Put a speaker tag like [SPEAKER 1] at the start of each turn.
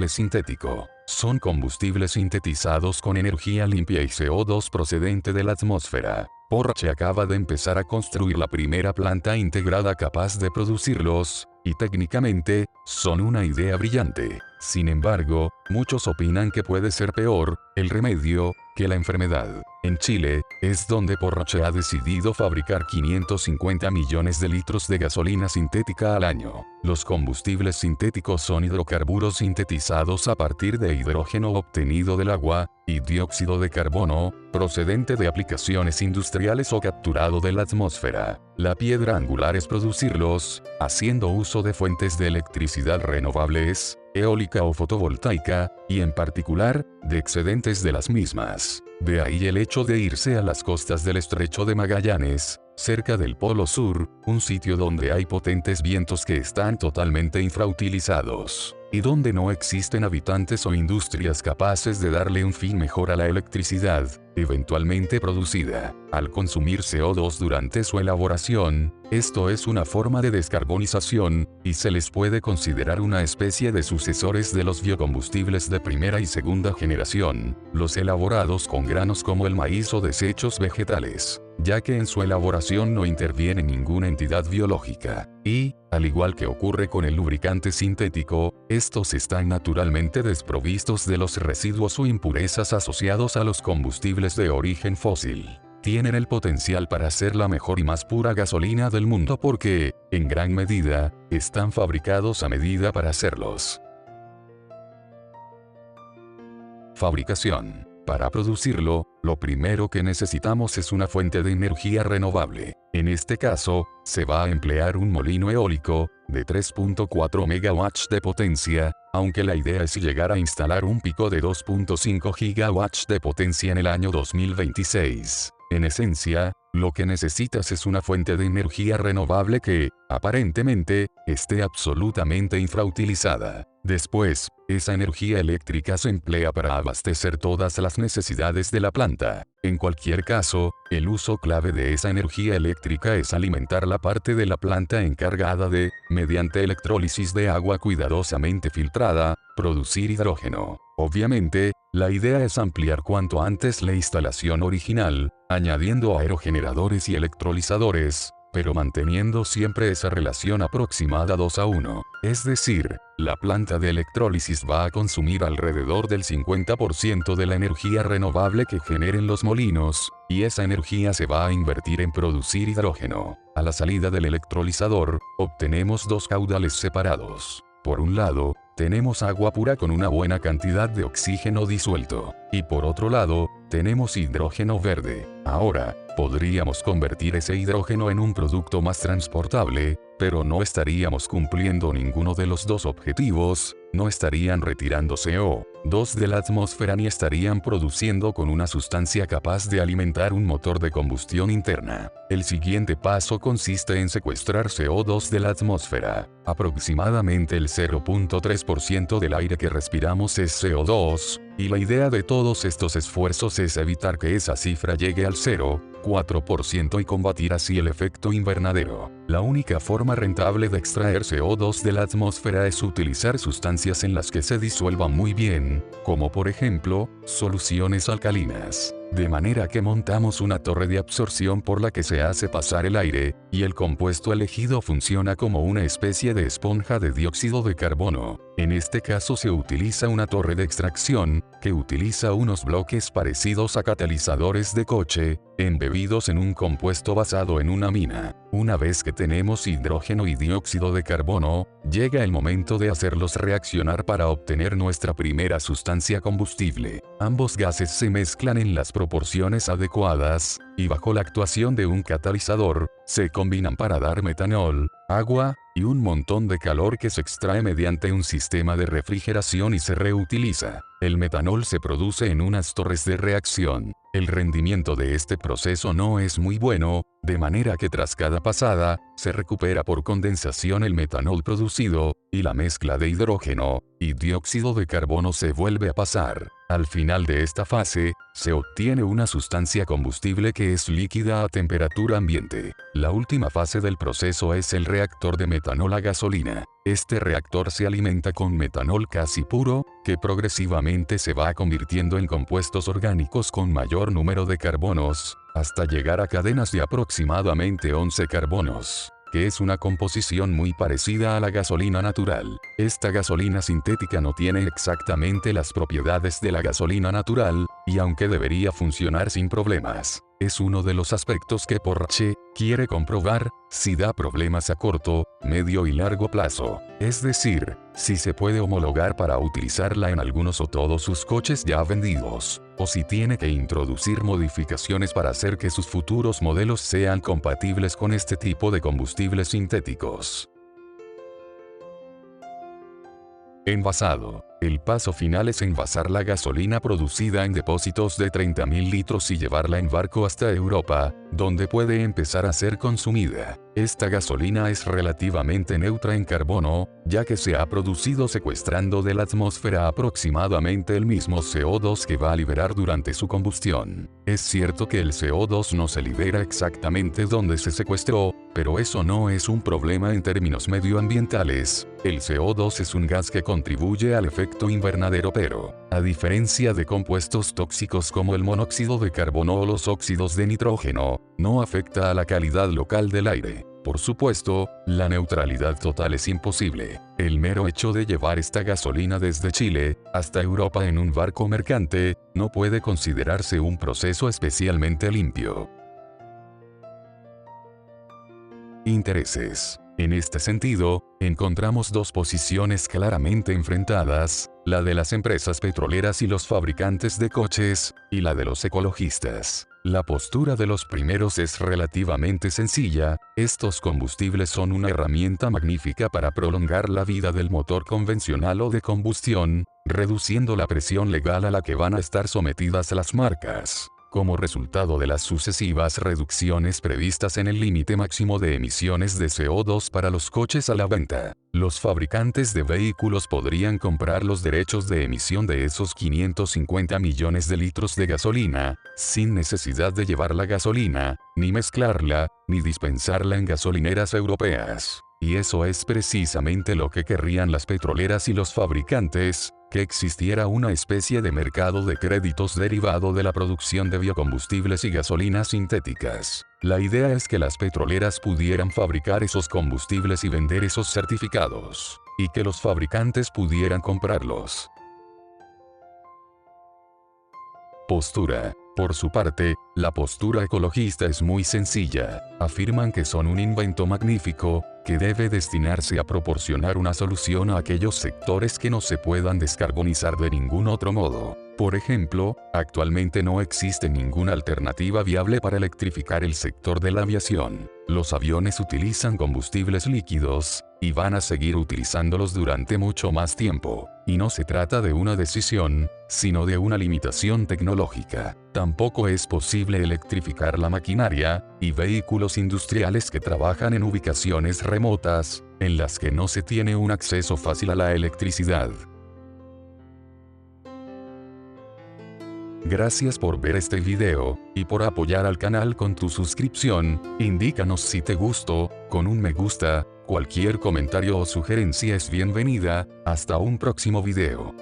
[SPEAKER 1] combustible sintético. Son combustibles sintetizados con energía limpia y CO2 procedente de la atmósfera. Porsche acaba de empezar a construir la primera planta integrada capaz de producirlos, y técnicamente, son una idea brillante. Sin embargo, muchos opinan que puede ser peor el remedio que la enfermedad. En Chile, es donde Porsche ha decidido fabricar 550 millones de litros de gasolina sintética al año. Los combustibles sintéticos son hidrocarburos sintetizados a partir de hidrógeno obtenido del agua, y dióxido de carbono, procedente de aplicaciones industriales o capturado de la atmósfera. La piedra angular es producirlos, haciendo uso de fuentes de electricidad renovables, eólica o fotovoltaica, y en particular, de excedentes de las mismas. De ahí el hecho de irse a las costas del Estrecho de Magallanes, cerca del Polo Sur, un sitio donde hay potentes vientos que están totalmente infrautilizados, y donde no existen habitantes o industrias capaces de darle un fin mejor a la electricidad, eventualmente producida. Al consumir CO2 durante su elaboración, esto es una forma de descarbonización, y se les puede considerar una especie de sucesores de los biocombustibles de primera y segunda generación, los elaborados con granos como el maíz o desechos vegetales, ya que en su elaboración no interviene ninguna entidad biológica, y, al igual que ocurre con el lubricante sintético, estos están naturalmente desprovistos de los residuos o impurezas asociados a los combustibles de origen fósil. Tienen el potencial para ser la mejor y más pura gasolina del mundo porque, en gran medida, están fabricados a medida para hacerlos. Fabricación. Para producirlo, lo primero que necesitamos es una fuente de energía renovable. En este caso, se va a emplear un molino eólico, de 3.4 megawatts de potencia, aunque la idea es llegar a instalar un pico de 2.5 gigawatts de potencia en el año 2026. En esencia, lo que necesitas es una fuente de energía renovable que, aparentemente, esté absolutamente infrautilizada. Después, esa energía eléctrica se emplea para abastecer todas las necesidades de la planta. En cualquier caso, el uso clave de esa energía eléctrica es alimentar la parte de la planta encargada de, mediante electrólisis de agua cuidadosamente filtrada, producir hidrógeno. Obviamente, la idea es ampliar cuanto antes la instalación original, añadiendo aerogeneradores y electrolizadores, pero manteniendo siempre esa relación aproximada 2:1. Es decir, la planta de electrólisis va a consumir alrededor del 50% de la energía renovable que generen los molinos, y esa energía se va a invertir en producir hidrógeno. A la salida del electrolizador, obtenemos dos caudales separados. Por un lado, tenemos agua pura con una buena cantidad de oxígeno disuelto, y por otro lado, tenemos hidrógeno verde. Ahora, podríamos convertir ese hidrógeno en un producto más transportable, pero no estaríamos cumpliendo ninguno de los dos objetivos, no estarían retirando CO2 de la atmósfera ni estarían produciendo con una sustancia capaz de alimentar un motor de combustión interna. El siguiente paso consiste en secuestrar CO2 de la atmósfera. Aproximadamente el 0.3% del aire que respiramos es CO2, y la idea de todos estos esfuerzos es evitar que esa cifra llegue al 0,4% y combatir así el efecto invernadero. La única forma rentable de extraer CO2 de la atmósfera es utilizar sustancias en las que se disuelva muy bien, como por ejemplo, soluciones alcalinas. De manera que montamos una torre de absorción por la que se hace pasar el aire, y el compuesto elegido funciona como una especie de esponja de dióxido de carbono. En este caso se utiliza una torre de extracción, que utiliza unos bloques parecidos a catalizadores de coche, embebidos en un compuesto basado en una mina. Una vez que tenemos hidrógeno y dióxido de carbono, llega el momento de hacerlos reaccionar para obtener nuestra primera sustancia combustible. Ambos gases se mezclan en las proporciones adecuadas, y bajo la actuación de un catalizador, se combinan para dar metanol, agua, y un montón de calor que se extrae mediante un sistema de refrigeración y se reutiliza. El metanol se produce en unas torres de reacción. El rendimiento de este proceso no es muy bueno, de manera que tras cada pasada, se recupera por condensación el metanol producido, y la mezcla de hidrógeno y dióxido de carbono se vuelve a pasar. Al final de esta fase, se obtiene una sustancia combustible que es líquida a temperatura ambiente. La última fase del proceso es el reactor de metanol a gasolina. Este reactor se alimenta con metanol casi puro, que progresivamente se va convirtiendo en compuestos orgánicos con mayor número de carbonos, hasta llegar a cadenas de aproximadamente 11 carbonos, que es una composición muy parecida a la gasolina natural. Esta gasolina sintética no tiene exactamente las propiedades de la gasolina natural, y aunque debería funcionar sin problemas, es uno de los aspectos que Porsche quiere comprobar, si da problemas a corto, medio y largo plazo. Es decir, si se puede homologar para utilizarla en algunos o todos sus coches ya vendidos, o si tiene que introducir modificaciones para hacer que sus futuros modelos sean compatibles con este tipo de combustibles sintéticos. Envasado. El paso final es envasar la gasolina producida en depósitos de 30.000 litros y llevarla en barco hasta Europa, donde puede empezar a ser consumida. Esta gasolina es relativamente neutra en carbono, ya que se ha producido secuestrando de la atmósfera aproximadamente el mismo CO2 que va a liberar durante su combustión. Es cierto que el CO2 no se libera exactamente donde se secuestró, pero eso no es un problema en términos medioambientales. El CO2 es un gas que contribuye al efecto invernadero, pero, a diferencia de compuestos tóxicos como el monóxido de carbono o los óxidos de nitrógeno, no afecta a la calidad local del aire. Por supuesto, la neutralidad total es imposible. El mero hecho de llevar esta gasolina desde Chile hasta Europa en un barco mercante no puede considerarse un proceso especialmente limpio. Intereses. En este sentido, encontramos dos posiciones claramente enfrentadas, la de las empresas petroleras y los fabricantes de coches, y la de los ecologistas. La postura de los primeros es relativamente sencilla: estos combustibles son una herramienta magnífica para prolongar la vida del motor convencional o de combustión, reduciendo la presión legal a la que van a estar sometidas las marcas. Como resultado de las sucesivas reducciones previstas en el límite máximo de emisiones de CO2 para los coches a la venta, los fabricantes de vehículos podrían comprar los derechos de emisión de esos 550 millones de litros de gasolina, sin necesidad de llevar la gasolina, ni mezclarla, ni dispensarla en gasolineras europeas. Y eso es precisamente lo que querrían las petroleras y los fabricantes: que existiera una especie de mercado de créditos derivado de la producción de biocombustibles y gasolinas sintéticas. La idea es que las petroleras pudieran fabricar esos combustibles y vender esos certificados, y que los fabricantes pudieran comprarlos. Postura. Por su parte, la postura ecologista es muy sencilla. Afirman que son un invento magnífico, que debe destinarse a proporcionar una solución a aquellos sectores que no se puedan descarbonizar de ningún otro modo. Por ejemplo, actualmente no existe ninguna alternativa viable para electrificar el sector de la aviación. Los aviones utilizan combustibles líquidos, y van a seguir utilizándolos durante mucho más tiempo. Y no se trata de una decisión, sino de una limitación tecnológica. Tampoco es posible electrificar la maquinaria y vehículos industriales que trabajan en ubicaciones remotas, en las que no se tiene un acceso fácil a la electricidad. Gracias por ver este video, y por apoyar al canal con tu suscripción. Indícanos si te gustó, con un me gusta. Cualquier comentario o sugerencia es bienvenida. Hasta un próximo video.